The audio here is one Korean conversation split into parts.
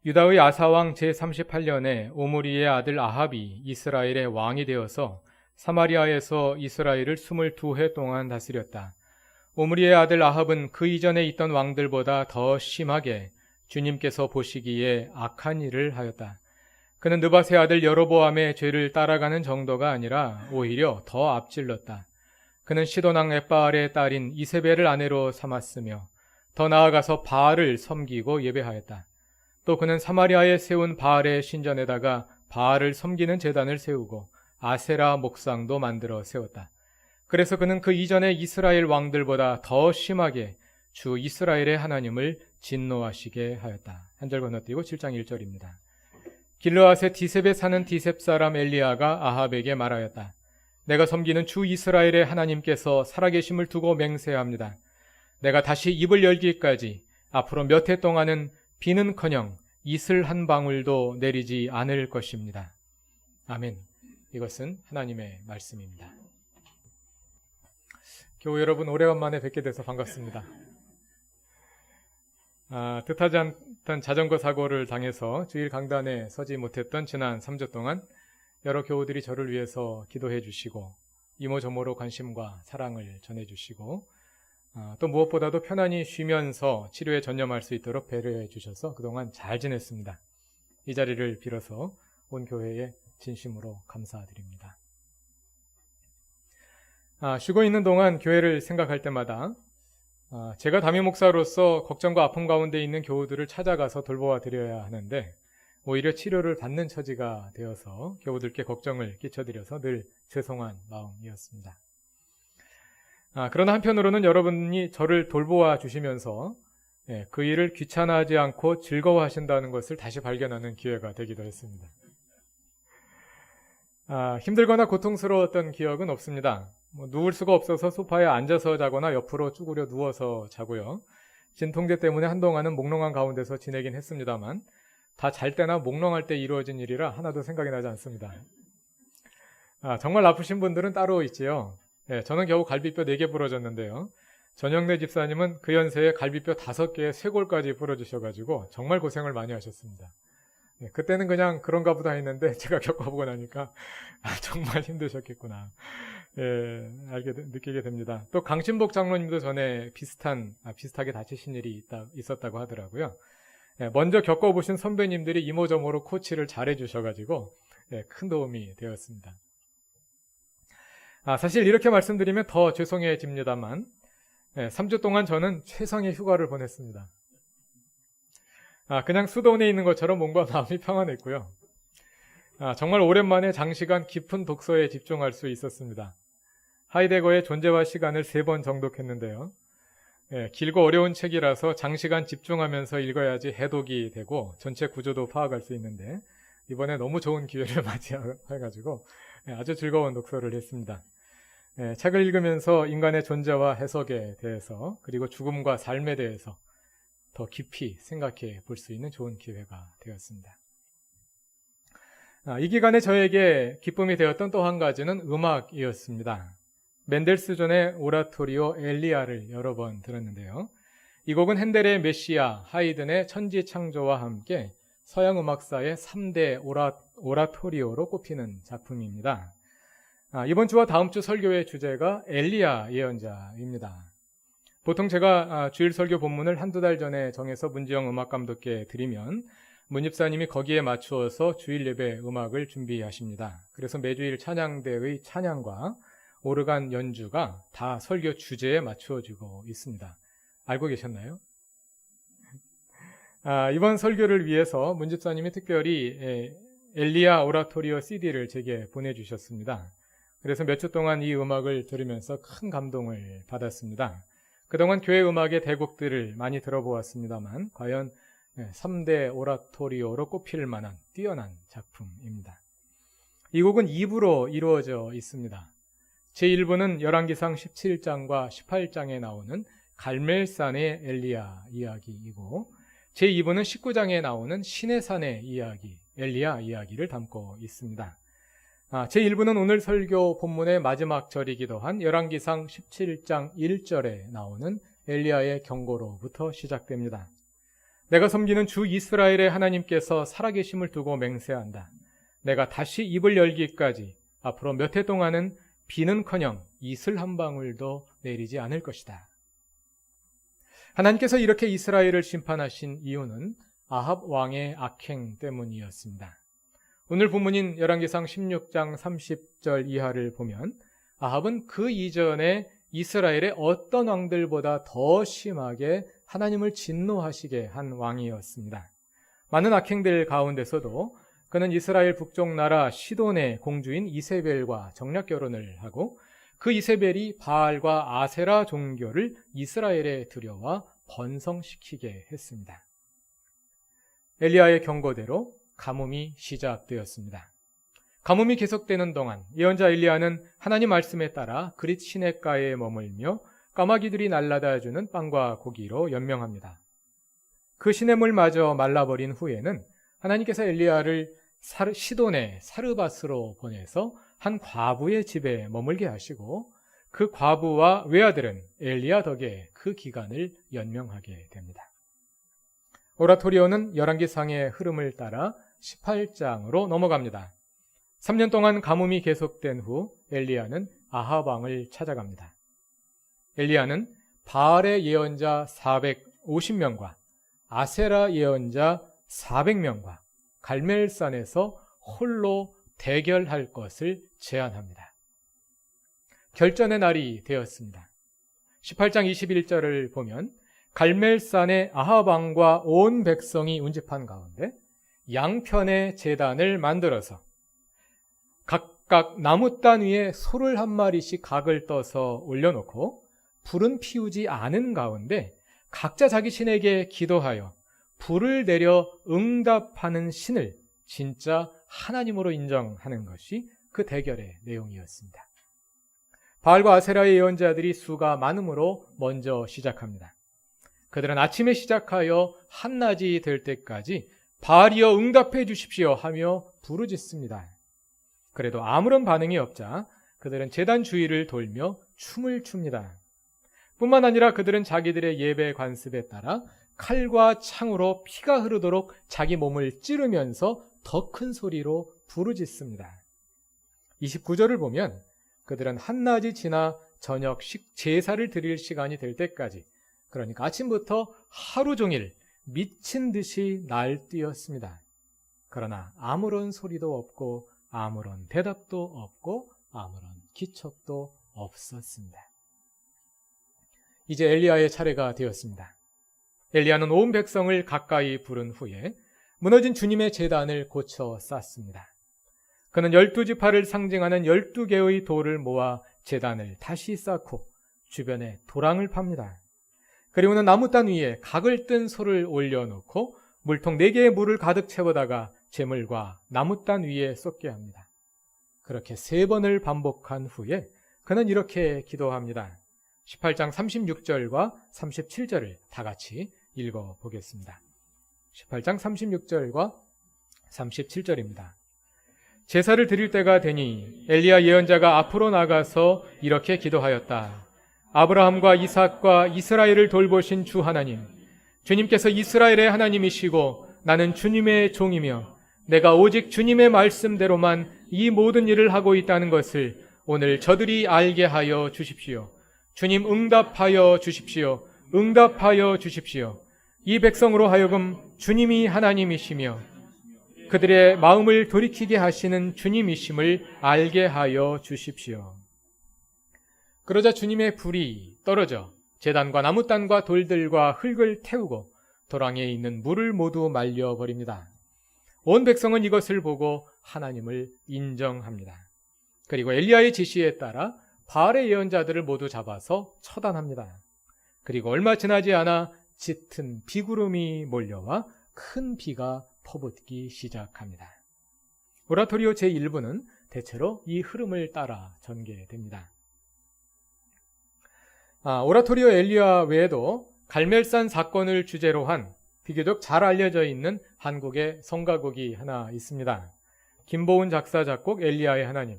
유다의 아사왕 제38년에 오므리의 아들 아합이 이스라엘의 왕이 되어서 사마리아에서 이스라엘을 22해 동안 다스렸다. 오므리의 아들 아합은 그 이전에 있던 왕들보다 더 심하게 주님께서 보시기에 악한 일을 하였다. 그는 느밧의 아들 여로보암의 죄를 따라가는 정도가 아니라 오히려 더 앞질렀다. 그는 시돈왕 엣바알의 딸인 이세벨을 아내로 삼았으며 더 나아가서 바알을 섬기고 예배하였다. 또 그는 사마리아에 세운 바알의 신전에다가 바알을 섬기는 제단을 세우고 아세라 목상도 만들어 세웠다. 그래서 그는 그 이전의 이스라엘 왕들보다 더 심하게 주 이스라엘의 하나님을 진노하시게 하였다. 한 절 건너뛰고 7장 1절입니다. 길르앗의 디셉에 사는 디셉 사람 엘리야가 아합에게 말하였다. 내가 섬기는 주 이스라엘의 하나님께서 살아계심을 두고 맹세합니다. 내가 다시 입을 열기까지 앞으로 몇 해 동안은 비는커녕 이슬 한 방울도 내리지 않을 것입니다. 아멘. 이것은 하나님의 말씀입니다. 교우 여러분, 오래간만에 뵙게 돼서 반갑습니다. 뜻하지 않던 자전거 사고를 당해서 주일 강단에 서지 못했던 지난 3주 동안 여러 교우들이 저를 위해서 기도해 주시고 이모저모로 관심과 사랑을 전해 주시고 또 무엇보다도 편안히 쉬면서 치료에 전념할 수 있도록 배려해 주셔서 그동안 잘 지냈습니다. 이 자리를 빌어서 온 교회에 진심으로 감사드립니다. 쉬고 있는 동안 교회를 생각할 때마다 제가 담임 목사로서 걱정과 아픔 가운데 있는 교우들을 찾아가서 돌보아 드려야 하는데 오히려 치료를 받는 처지가 되어서 교우들께 걱정을 끼쳐드려서 늘 죄송한 마음이었습니다. 그러나 한편으로는 여러분이 저를 돌보아 주시면서 그 일을 귀찮아하지 않고 즐거워하신다는 것을 다시 발견하는 기회가 되기도 했습니다. 힘들거나 고통스러웠던 기억은 없습니다. 누울 수가 없어서 소파에 앉아서 자거나 옆으로 쭈그려 누워서 자고요. 진통제 때문에 한동안은 몽롱한 가운데서 지내긴 했습니다만 다 잘 때나 몽롱할 때 이루어진 일이라 하나도 생각이 나지 않습니다. 정말 아프신 분들은 따로 있지요. 저는 겨우 갈비뼈 4개 부러졌는데요. 전영래 집사님은 그 연세에 갈비뼈 5개에 쇄골까지 부러지셔가지고 정말 고생을 많이 하셨습니다. 그때는 그냥 그런가 보다 했는데 제가 겪어보고 나니까 정말 힘드셨겠구나 느끼게 됩니다. 또 강신복 장로님도 전에 비슷하게 다치신 일이 있었다고 하더라고요. 먼저 겪어보신 선배님들이 이모저모로 코치를 잘해 주셔가지고 큰 도움이 되었습니다. 사실 이렇게 말씀드리면 더 죄송해집니다만 3주 동안 저는 최상의 휴가를 보냈습니다. 그냥 수도원에 있는 것처럼 몸과 마음이 평안했고요. 정말 오랜만에 장시간 깊은 독서에 집중할 수 있었습니다. 하이데거의 존재와 시간을 3번 정독했는데요. 길고 어려운 책이라서 장시간 집중하면서 읽어야지 해독이 되고 전체 구조도 파악할 수 있는데 이번에 너무 좋은 기회를 맞이해가지고 아주 즐거운 독서를 했습니다. 책을 읽으면서 인간의 존재와 해석에 대해서 그리고 죽음과 삶에 대해서 더 깊이 생각해 볼 수 있는 좋은 기회가 되었습니다. 이 기간에 저에게 기쁨이 되었던 또 한 가지는 음악이었습니다. 멘델스존의 오라토리오 엘리야를 여러 번 들었는데요. 이 곡은 핸델의 메시아, 하이든의 천지창조와 함께 서양 음악사의 3대 오라토리오로 꼽히는 작품입니다. 이번 주와 다음 주 설교의 주제가 엘리야 예언자입니다. 보통 제가 주일 설교 본문을 한두 달 전에 정해서 문지영 음악감독께 드리면 문입사님이 거기에 맞추어서 주일 예배 음악을 준비하십니다. 그래서 매주일 찬양대의 찬양과 오르간 연주가 다 설교 주제에 맞추어지고 있습니다. 알고 계셨나요? 이번 설교를 위해서 문집사님이 특별히 엘리야 오라토리오 CD를 제게 보내주셨습니다. 그래서 몇 주 동안 이 음악을 들으면서 큰 감동을 받았습니다. 그동안 교회 음악의 대곡들을 많이 들어보았습니다만 과연 3대 오라토리오로 꼽힐 만한 뛰어난 작품입니다. 이 곡은 2부로 이루어져 있습니다. 제1부는 열왕기상 17장과 18장에 나오는 갈멜산의 엘리야 이야기이고 제2부는 19장에 나오는 시내산의 이야기, 엘리야 이야기를 담고 있습니다. 제1부는 오늘 설교 본문의 마지막 절이기도 한 열왕기상 17장 1절에 나오는 엘리야의 경고로부터 시작됩니다. 내가 섬기는 주 이스라엘의 하나님께서 살아계심을 두고 맹세한다. 내가 다시 입을 열기까지 앞으로 몇 해 동안은 비는커녕 이슬 한 방울도 내리지 않을 것이다. 하나님께서 이렇게 이스라엘을 심판하신 이유는 아합 왕의 악행 때문이었습니다. 오늘 본문인 열왕기상 16장 30절 이하를 보면 아합은 그 이전에 이스라엘의 어떤 왕들보다 더 심하게 하나님을 진노하시게 한 왕이었습니다. 많은 악행들 가운데서도 그는 이스라엘 북쪽 나라 시돈의 공주인 이세벨과 정략 결혼을 하고 그 이세벨이 바알과 아세라 종교를 이스라엘에 들여와 번성시키게 했습니다. 엘리야의 경고대로 가뭄이 시작되었습니다. 가뭄이 계속되는 동안 예언자 엘리야는 하나님 말씀에 따라 그릿 시냇가에 머물며 까마귀들이 날아다주는 빵과 고기로 연명합니다. 그 시냇물마저 말라버린 후에는 하나님께서 엘리야를 시돈의 사르밧으로 보내서 한 과부의 집에 머물게 하시고 그 과부와 외아들은 엘리야 덕에 그 기간을 연명하게 됩니다. 오라토리오는 열왕기상의 흐름을 따라 18장으로 넘어갑니다. 3년 동안 가뭄이 계속된 후 엘리야는 아합 왕을 찾아갑니다. 엘리야는 바알의 예언자 450명과 아세라 예언자 400명과 갈멜산에서 홀로 대결할 것을 제안합니다. 결전의 날이 되었습니다. 18장 21절을 보면 갈멜산의 아합 왕과 온 백성이 운집한 가운데 양편의 제단을 만들어서 각각 나무단 위에 소를 한 마리씩 각을 떠서 올려놓고 불은 피우지 않은 가운데 각자 자기 신에게 기도하여 불을 내려 응답하는 신을 진짜 하나님으로 인정하는 것이 그 대결의 내용이었습니다. 바알과 아세라의 예언자들이 수가 많음으로 먼저 시작합니다. 그들은 아침에 시작하여 한낮이 될 때까지 바알이여 응답해 주십시오 하며 부르짖습니다. 그래도 아무런 반응이 없자 그들은 제단 주위를 돌며 춤을 춥니다. 뿐만 아니라 그들은 자기들의 예배 관습에 따라 칼과 창으로 피가 흐르도록 자기 몸을 찌르면서 더 큰 소리로 부르짖습니다. 29절을 보면 그들은 한낮이 지나 저녁 제사를 드릴 시간이 될 때까지, 그러니까 아침부터 하루 종일 미친 듯이 날뛰었습니다. 그러나 아무런 소리도 없고 아무런 대답도 없고 아무런 기척도 없었습니다. 이제 엘리야의 차례가 되었습니다. 엘리야는 온 백성을 가까이 부른 후에 무너진 주님의 제단을 고쳐 쌓습니다. 그는 12지파를 상징하는 12개의 돌을 모아 제단을 다시 쌓고 주변에 도랑을 팝니다. 그리고는 나무단 위에 각을 뜬 소를 올려놓고 물통 4개의 물을 가득 채우다가 제물과 나무단 위에 쏟게 합니다. 그렇게 3번을 반복한 후에 그는 이렇게 기도합니다. 18장 36절과 37절을 다 같이 읽어보겠습니다. 18장 36절과 37절입니다. 제사를 드릴 때가 되니 엘리야 예언자가 앞으로 나가서 이렇게 기도하였다. 아브라함과 이삭과 이스라엘을 돌보신 주 하나님, 주님께서 이스라엘의 하나님이시고 나는 주님의 종이며 내가 오직 주님의 말씀대로만 이 모든 일을 하고 있다는 것을 오늘 저들이 알게 하여 주십시오. 주님 응답하여 주십시오. 응답하여 주십시오. 이 백성으로 하여금 주님이 하나님이시며 그들의 마음을 돌이키게 하시는 주님이심을 알게 하여 주십시오. 그러자 주님의 불이 떨어져 제단과 나무단과 돌들과 흙을 태우고 도랑에 있는 물을 모두 말려버립니다. 온 백성은 이것을 보고 하나님을 인정합니다. 그리고 엘리야의 지시에 따라 바알의 예언자들을 모두 잡아서 처단합니다. 그리고 얼마 지나지 않아 짙은 비구름이 몰려와 큰 비가 퍼붓기 시작합니다. 오라토리오 제1부는 대체로 이 흐름을 따라 전개됩니다. 오라토리오 엘리야 외에도 갈멜산 사건을 주제로 한 비교적 잘 알려져 있는 한국의 성가곡이 하나 있습니다. 김보은 작사 작곡 엘리야의 하나님,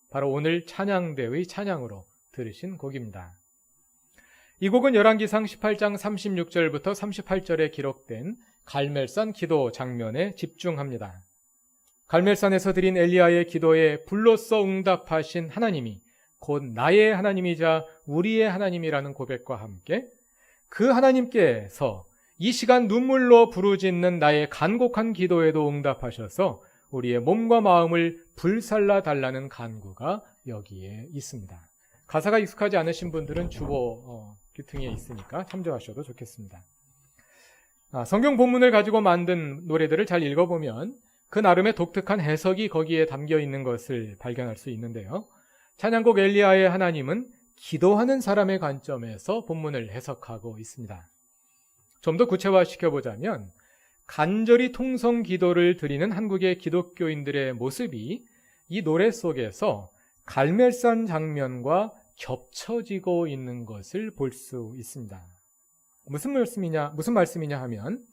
바로 오늘 찬양대의 찬양으로 들으신 곡입니다. 이 곡은 열왕기상 18장 36절부터 38절에 기록된 갈멜산 기도 장면에 집중합니다. 갈멜산에서 드린 엘리야의 기도에 불로써 응답하신 하나님이 곧 나의 하나님이자 우리의 하나님이라는 고백과 함께 그 하나님께서 이 시간 눈물로 부르짖는 나의 간곡한 기도에도 응답하셔서 우리의 몸과 마음을 불살라 달라는 간구가 여기에 있습니다. 가사가 익숙하지 않으신 분들은 주보 귀퉁이에 있으니까 참조하셔도 좋겠습니다. 성경 본문을 가지고 만든 노래들을 잘 읽어보면 그 나름의 독특한 해석이 거기에 담겨 있는 것을 발견할 수 있는데요. 찬양곡 엘리야의 하나님은 기도하는 사람의 관점에서 본문을 해석하고 있습니다. 좀 더 구체화시켜보자면 간절히 통성 기도를 드리는 한국의 기독교인들의 모습이 이 노래 속에서 갈멜산 장면과 겹쳐지고 있는 것을 볼 수 있습니다. 무슨 말씀이냐 하면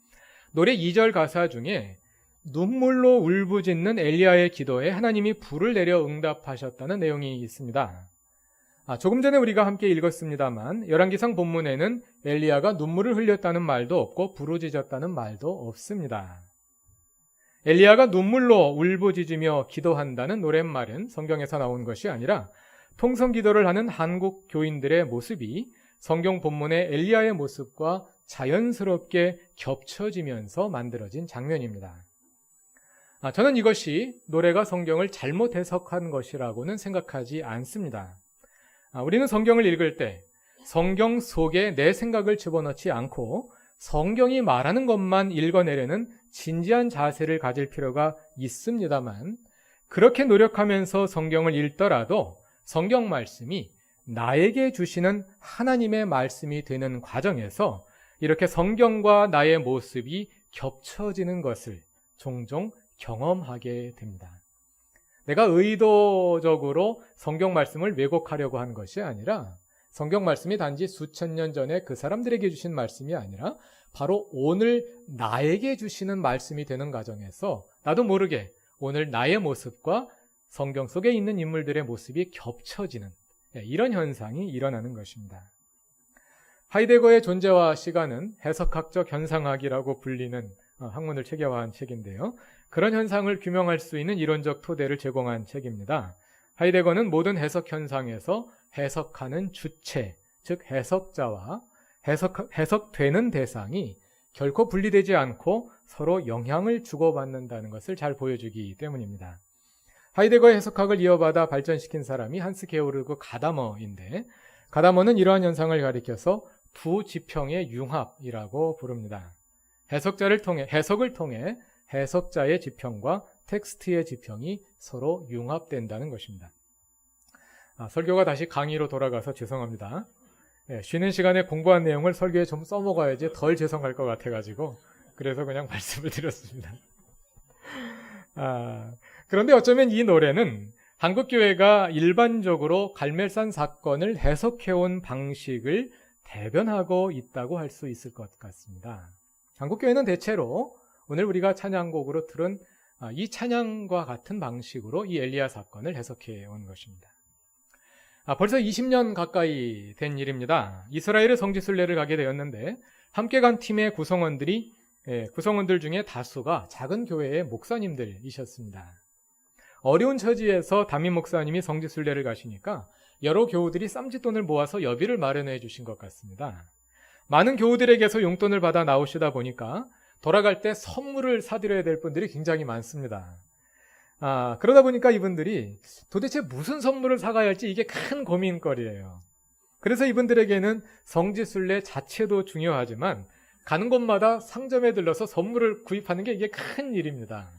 노래 2절 가사 중에 눈물로 울부짖는 엘리야의 기도에 하나님이 불을 내려 응답하셨다는 내용이 있습니다. 조금 전에 우리가 함께 읽었습니다만 열왕기상 본문에는 엘리야가 눈물을 흘렸다는 말도 없고 부르짖었다는 말도 없습니다. 엘리야가 눈물로 울부짖으며 기도한다는 노랫말은 성경에서 나온 것이 아니라 통성 기도를 하는 한국 교인들의 모습이 성경 본문의 엘리야의 모습과 자연스럽게 겹쳐지면서 만들어진 장면입니다. 저는 이것이 노래가 성경을 잘못 해석한 것이라고는 생각하지 않습니다. 우리는 성경을 읽을 때 성경 속에 내 생각을 집어넣지 않고 성경이 말하는 것만 읽어내려는 진지한 자세를 가질 필요가 있습니다만 그렇게 노력하면서 성경을 읽더라도 성경 말씀이 나에게 주시는 하나님의 말씀이 되는 과정에서 이렇게 성경과 나의 모습이 겹쳐지는 것을 종종 경험하게 됩니다. 내가 의도적으로 성경 말씀을 왜곡하려고 한 것이 아니라 성경 말씀이 단지 수천 년 전에 그 사람들에게 주신 말씀이 아니라 바로 오늘 나에게 주시는 말씀이 되는 과정에서 나도 모르게 오늘 나의 모습과 성경 속에 있는 인물들의 모습이 겹쳐지는 이런 현상이 일어나는 것입니다. 하이데거의 존재와 시간은 해석학적 현상학이라고 불리는 학문을 체계화한 책인데요. 그런 현상을 규명할 수 있는 이론적 토대를 제공한 책입니다. 하이데거는 모든 해석 현상에서 해석하는 주체, 즉 해석자와 해석되는 대상이 결코 분리되지 않고 서로 영향을 주고받는다는 것을 잘 보여주기 때문입니다. 하이데거의 해석학을 이어받아 발전시킨 사람이 한스 게오르그 가다머인데 가다머는 이러한 현상을 가리켜서 부지평의 융합이라고 부릅니다. 해석을 통해 해석자의 지평과 텍스트의 지평이 서로 융합된다는 것입니다. 설교가 다시 강의로 돌아가서 죄송합니다. 쉬는 시간에 공부한 내용을 설교에 좀 써먹어야지 덜 죄송할 것 같아가지고 그래서 그냥 말씀을 드렸습니다. 그런데 어쩌면 이 노래는 한국교회가 일반적으로 갈멜산 사건을 해석해온 방식을 대변하고 있다고 할 수 있을 것 같습니다. 한국교회는 대체로 오늘 우리가 찬양곡으로 들은 이 찬양과 같은 방식으로 이 엘리야 사건을 해석해 온 것입니다. 벌써 20년 가까이 된 일입니다. 이스라엘의 성지순례를 가게 되었는데 함께 간 팀의 구성원들 중에 다수가 작은 교회의 목사님들이셨습니다. 어려운 처지에서 담임 목사님이 성지순례를 가시니까 여러 교우들이 쌈짓돈을 모아서 여비를 마련해 주신 것 같습니다. 많은 교우들에게서 용돈을 받아 나오시다 보니까 돌아갈 때 선물을 사드려야 될 분들이 굉장히 많습니다. 그러다 보니까 이분들이 도대체 무슨 선물을 사가야 할지 이게 큰 고민거리예요. 그래서 이분들에게는 성지순례 자체도 중요하지만 가는 곳마다 상점에 들러서 선물을 구입하는 게 이게 큰 일입니다.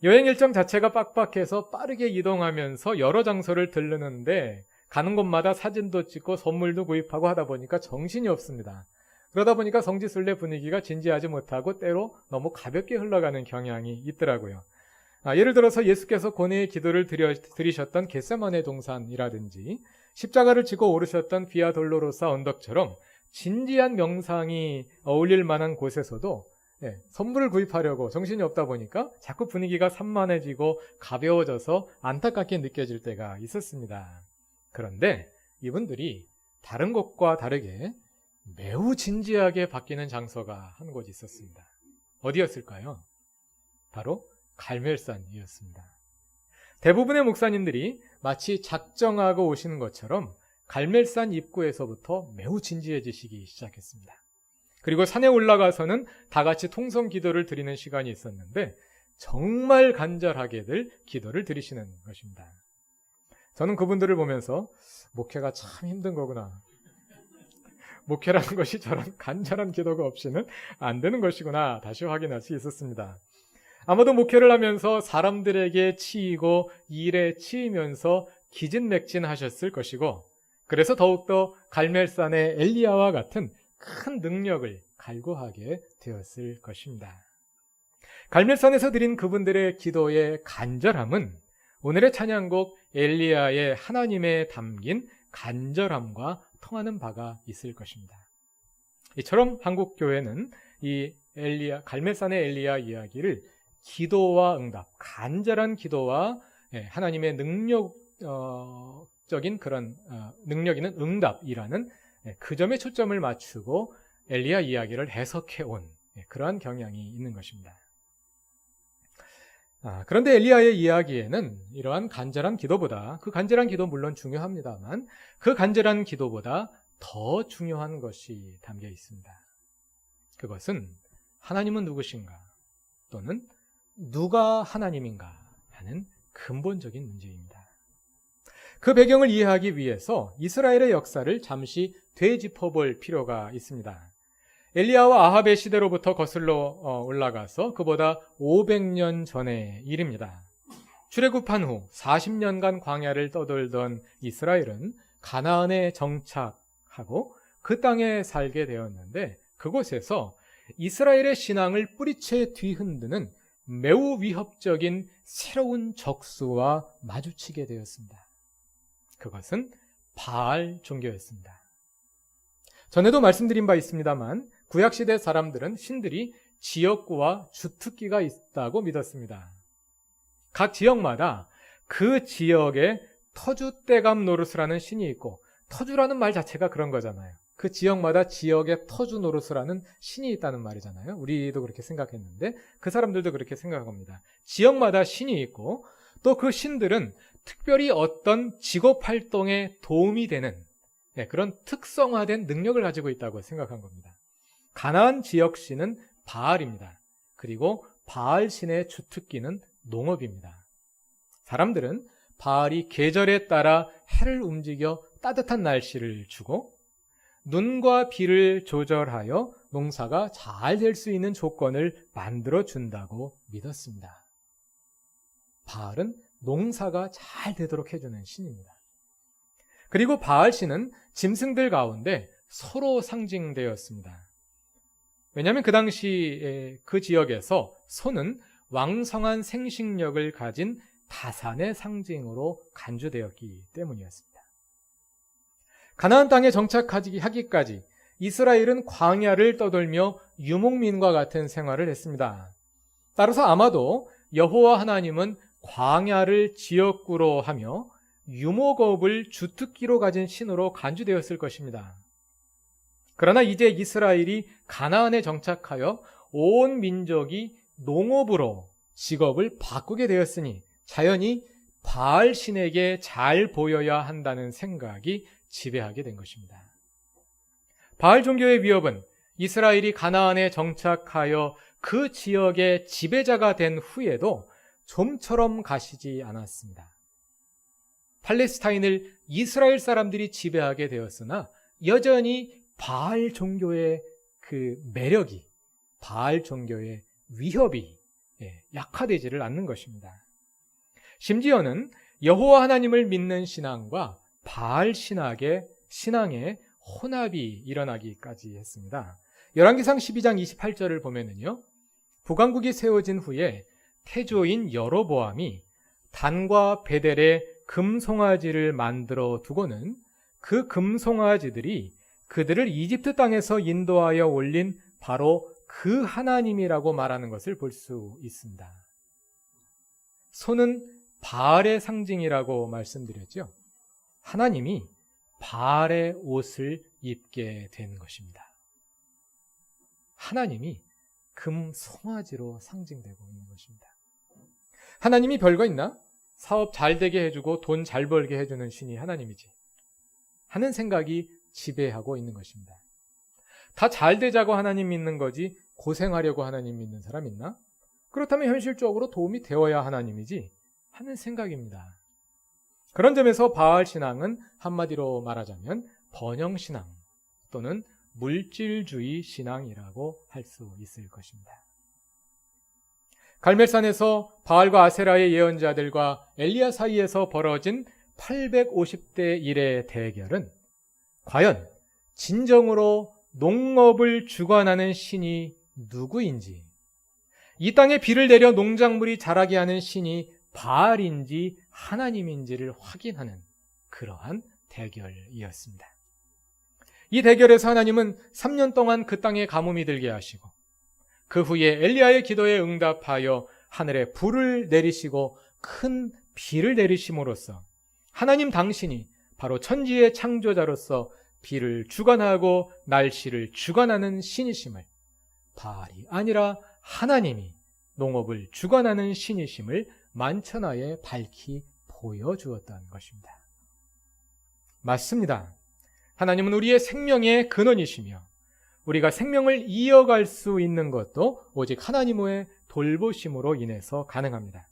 여행 일정 자체가 빡빡해서 빠르게 이동하면서 여러 장소를 들르는데 가는 곳마다 사진도 찍고 선물도 구입하고 하다 보니까 정신이 없습니다. 그러다 보니까 성지순례 분위기가 진지하지 못하고 때로 너무 가볍게 흘러가는 경향이 있더라고요. 예를 들어서 예수께서 고뇌의 기도를 드리셨던 겟세마네 동산이라든지 십자가를 지고 오르셨던 비아 돌로로사 언덕처럼 진지한 명상이 어울릴 만한 곳에서도 선물을 구입하려고 정신이 없다 보니까 자꾸 분위기가 산만해지고 가벼워져서 안타깝게 느껴질 때가 있었습니다. 그런데 이분들이 다른 곳과 다르게 매우 진지하게 바뀌는 장소가 한 곳 있었습니다. 어디였을까요? 바로 갈멜산이었습니다. 대부분의 목사님들이 마치 작정하고 오시는 것처럼 갈멜산 입구에서부터 매우 진지해지시기 시작했습니다. 그리고 산에 올라가서는 다 같이 통성 기도를 드리는 시간이 있었는데 정말 간절하게들 기도를 드리시는 것입니다. 저는 그분들을 보면서 목회가 참 힘든 거구나. 목회라는 것이 저런 간절한 기도가 없이는 안 되는 것이구나 다시 확인할 수 있었습니다. 아마도 목회를 하면서 사람들에게 치이고 일에 치이면서 기진맥진하셨을 것이고 그래서 더욱더 갈멜산의 엘리야와 같은 큰 능력을 갈구하게 되었을 것입니다. 갈멜산에서 드린 그분들의 기도의 간절함은 오늘의 찬양곡 엘리야의 하나님에 담긴 간절함과 통하는 바가 있을 것입니다. 이처럼 한국교회는 이 갈멜산의 엘리야 이야기를 기도와 응답, 간절한 기도와 하나님의 능력적인 그런 능력 있는 응답이라는 그 점에 초점을 맞추고 엘리야 이야기를 해석해 온 그러한 경향이 있는 것입니다. 그런데 엘리야의 이야기에는 이러한 간절한 기도보다, 그 간절한 기도 물론 중요합니다만 그 간절한 기도보다 더 중요한 것이 담겨 있습니다. 그것은 하나님은 누구신가 또는 누가 하나님인가 하는 근본적인 문제입니다. 그 배경을 이해하기 위해서 이스라엘의 역사를 잠시 되짚어볼 필요가 있습니다. 엘리야와 아합의 시대로부터 거슬러 올라가서 그보다 500년 전의 일입니다. 출애굽한 후 40년간 광야를 떠돌던 이스라엘은 가나안에 정착하고 그 땅에 살게 되었는데 그곳에서 이스라엘의 신앙을 뿌리채 뒤흔드는 매우 위협적인 새로운 적수와 마주치게 되었습니다. 그것은 바알 종교였습니다. 전에도 말씀드린 바 있습니다만 구약시대 사람들은 신들이 지역구와 주특기가 있다고 믿었습니다. 각 지역마다 그 지역에 터주대감 노릇을 하는 신이 있고 터주라는 말 자체가 그런 거잖아요. 그 지역마다 지역에 터주 노릇을 하는 신이 있다는 말이잖아요. 우리도 그렇게 생각했는데 그 사람들도 그렇게 생각합니다. 지역마다 신이 있고 또 그 신들은 특별히 어떤 직업 활동에 도움이 되는 그런 특성화된 능력을 가지고 있다고 생각한 겁니다. 가나안 지역 신은 바알입니다. 그리고 바알 신의 주특기는 농업입니다. 사람들은 바알이 계절에 따라 해를 움직여 따뜻한 날씨를 주고 눈과 비를 조절하여 농사가 잘 될 수 있는 조건을 만들어 준다고 믿었습니다. 바알은 농사가 잘 되도록 해주는 신입니다. 그리고 바알 신은 짐승들 가운데 소로 상징되었습니다. 왜냐하면 그 당시 그 지역에서 소는 왕성한 생식력을 가진 다산의 상징으로 간주되었기 때문이었습니다. 가나안 땅에 정착하기까지 이스라엘은 광야를 떠돌며 유목민과 같은 생활을 했습니다. 따라서 아마도 여호와 하나님은 광야를 지역구로 하며 유목업을 주특기로 가진 신으로 간주되었을 것입니다. 그러나 이제 이스라엘이 가나안에 정착하여 온 민족이 농업으로 직업을 바꾸게 되었으니 자연히 바알 신에게 잘 보여야 한다는 생각이 지배하게 된 것입니다. 바알 종교의 위협은 이스라엘이 가나안에 정착하여 그 지역의 지배자가 된 후에도 좀처럼 가시지 않았습니다. 팔레스타인을 이스라엘 사람들이 지배하게 되었으나 여전히 바알 종교의 그 매력이, 바알 종교의 위협이 약화되지를 않는 것입니다. 심지어는 여호와 하나님을 믿는 신앙과 바알 신앙의 혼합이 일어나기까지 했습니다. 열왕기상 12장 28절을 보면은요, 북왕국이 세워진 후에 태조인 여로보암이 단과 베델에 금송아지를 만들어 두고는 그 금송아지들이 그들을 이집트 땅에서 인도하여 올린 바로 그 하나님이라고 말하는 것을 볼 수 있습니다. 소는 바알의 상징이라고 말씀드렸죠. 하나님이 바알의 옷을 입게 된 것입니다. 하나님이 금 송아지로 상징되고 있는 것입니다. 하나님이 별거 있나? 사업 잘 되게 해주고 돈 잘 벌게 해주는 신이 하나님이지 하는 생각이 지배하고 있는 것입니다. 다 잘 되자고 하나님 믿는 거지 고생하려고 하나님 믿는 사람 있나? 그렇다면 현실적으로 도움이 되어야 하나님이지 하는 생각입니다. 그런 점에서 바알 신앙은 한마디로 말하자면 번영 신앙 또는 물질주의 신앙이라고 할 수 있을 것입니다. 갈멜산에서 바알과 아세라의 예언자들과 엘리야 사이에서 벌어진 850대 1의 대결은 과연 진정으로 농업을 주관하는 신이 누구인지, 이 땅에 비를 내려 농작물이 자라게 하는 신이 바알인지 하나님인지를 확인하는 그러한 대결이었습니다. 이 대결에서 하나님은 3년 동안 그 땅에 가뭄이 들게 하시고 그 후에 엘리야의 기도에 응답하여 하늘에 불을 내리시고 큰 비를 내리심으로써 하나님 당신이 바로 천지의 창조자로서 비를 주관하고 날씨를 주관하는 신이심을, 바알이 아니라 하나님이 농업을 주관하는 신이심을 만천하에 밝히 보여주었다는 것입니다. 맞습니다. 하나님은 우리의 생명의 근원이시며 우리가 생명을 이어갈 수 있는 것도 오직 하나님의 돌보심으로 인해서 가능합니다.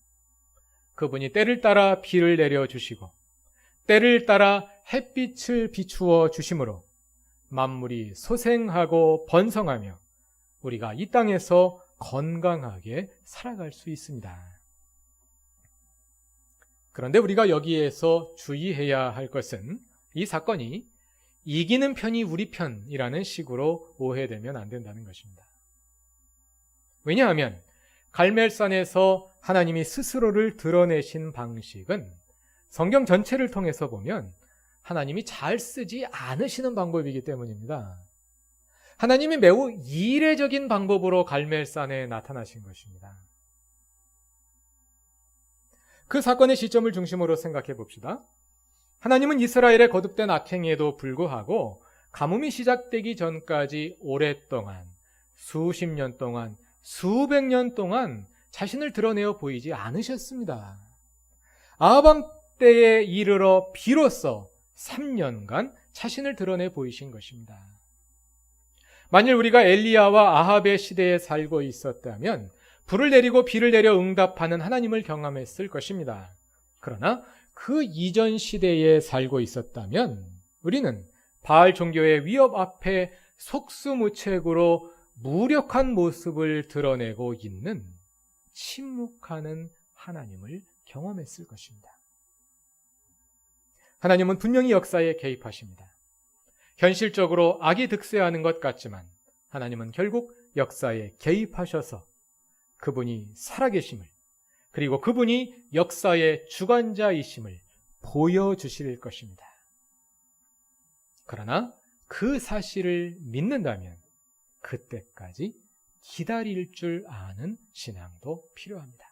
그분이 때를 따라 비를 내려주시고 때를 따라 햇빛을 비추어 주심으로 만물이 소생하고 번성하며 우리가 이 땅에서 건강하게 살아갈 수 있습니다. 그런데 우리가 여기에서 주의해야 할 것은 이 사건이 이기는 편이 우리 편이라는 식으로 오해되면 안 된다는 것입니다. 왜냐하면 갈멜산에서 하나님이 스스로를 드러내신 방식은 성경 전체를 통해서 보면 하나님이 잘 쓰지 않으시는 방법이기 때문입니다. 하나님이 매우 이례적인 방법으로 갈멜산에 나타나신 것입니다. 그 사건의 시점을 중심으로 생각해 봅시다. 하나님은 이스라엘의 거듭된 악행에도 불구하고 가뭄이 시작되기 전까지 오랫동안, 수십 년 동안, 수백 년 동안 자신을 드러내어 보이지 않으셨습니다. 아합 때에 이르러 비로소 3년간 자신을 드러내 보이신 것입니다. 만일 우리가 엘리야와 아합의 시대에 살고 있었다면 불을 내리고 비를 내려 응답하는 하나님을 경험했을 것입니다. 그러나 그 이전 시대에 살고 있었다면 우리는 바알 종교의 위협 앞에 속수무책으로 무력한 모습을 드러내고 있는 침묵하는 하나님을 경험했을 것입니다. 하나님은 분명히 역사에 개입하십니다. 현실적으로 악이 득세하는 것 같지만 하나님은 결국 역사에 개입하셔서 그분이 살아계심을, 그리고 그분이 역사의 주관자이심을 보여주실 것입니다. 그러나 그 사실을 믿는다면 그때까지 기다릴 줄 아는 신앙도 필요합니다.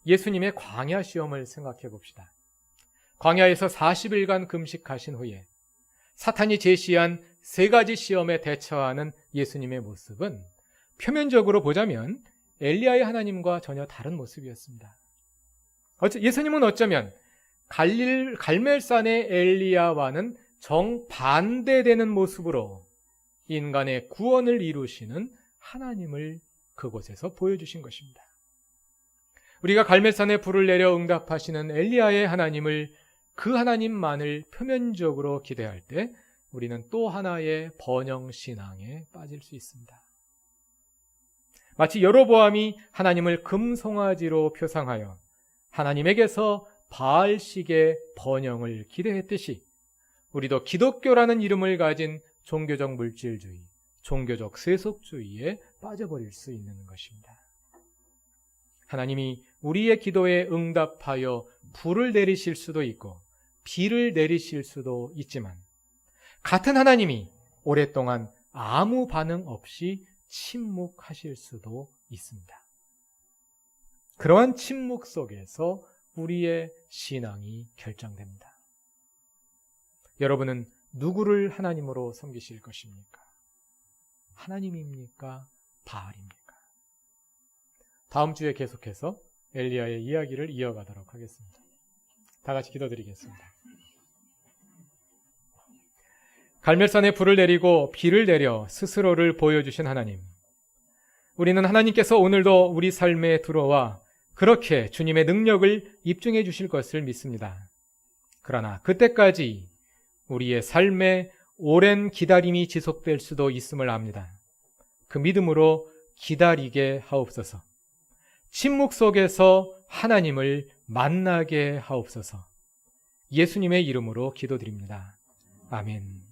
예수님의 광야 시험을 생각해 봅시다. 광야에서 40일간 금식하신 후에 사탄이 제시한 3가지 시험에 대처하는 예수님의 모습은 표면적으로 보자면 엘리야의 하나님과 전혀 다른 모습이었습니다. 예수님은 어쩌면 갈멜산의 엘리야와는 정반대되는 모습으로 인간의 구원을 이루시는 하나님을 그곳에서 보여주신 것입니다. 우리가 갈멜산에 불을 내려 응답하시는 엘리야의 하나님을, 그 하나님만을 표면적으로 기대할 때 우리는 또 하나의 번영신앙에 빠질 수 있습니다. 마치 여로보암이 하나님을 금송아지로 표상하여 하나님에게서 바알식의 번영을 기대했듯이 우리도 기독교라는 이름을 가진 종교적 물질주의, 종교적 세속주의에 빠져버릴 수 있는 것입니다. 하나님이 우리의 기도에 응답하여 불을 내리실 수도 있고 비를 내리실 수도 있지만 같은 하나님이 오랫동안 아무 반응 없이 침묵하실 수도 있습니다. 그러한 침묵 속에서 우리의 신앙이 결정됩니다. 여러분은 누구를 하나님으로 섬기실 것입니까? 하나님입니까? 바알입니까? 다음 주에 계속해서 엘리야의 이야기를 이어가도록 하겠습니다. 다 같이 기도드리겠습니다. 갈멜산에 불을 내리고 비를 내려 스스로를 보여주신 하나님, 우리는 하나님께서 오늘도 우리 삶에 들어와 그렇게 주님의 능력을 입증해 주실 것을 믿습니다. 그러나 그때까지 우리의 삶에 오랜 기다림이 지속될 수도 있음을 압니다. 그 믿음으로 기다리게 하옵소서. 침묵 속에서 하나님을 만나게 하옵소서. 예수님의 이름으로 기도드립니다. 아멘.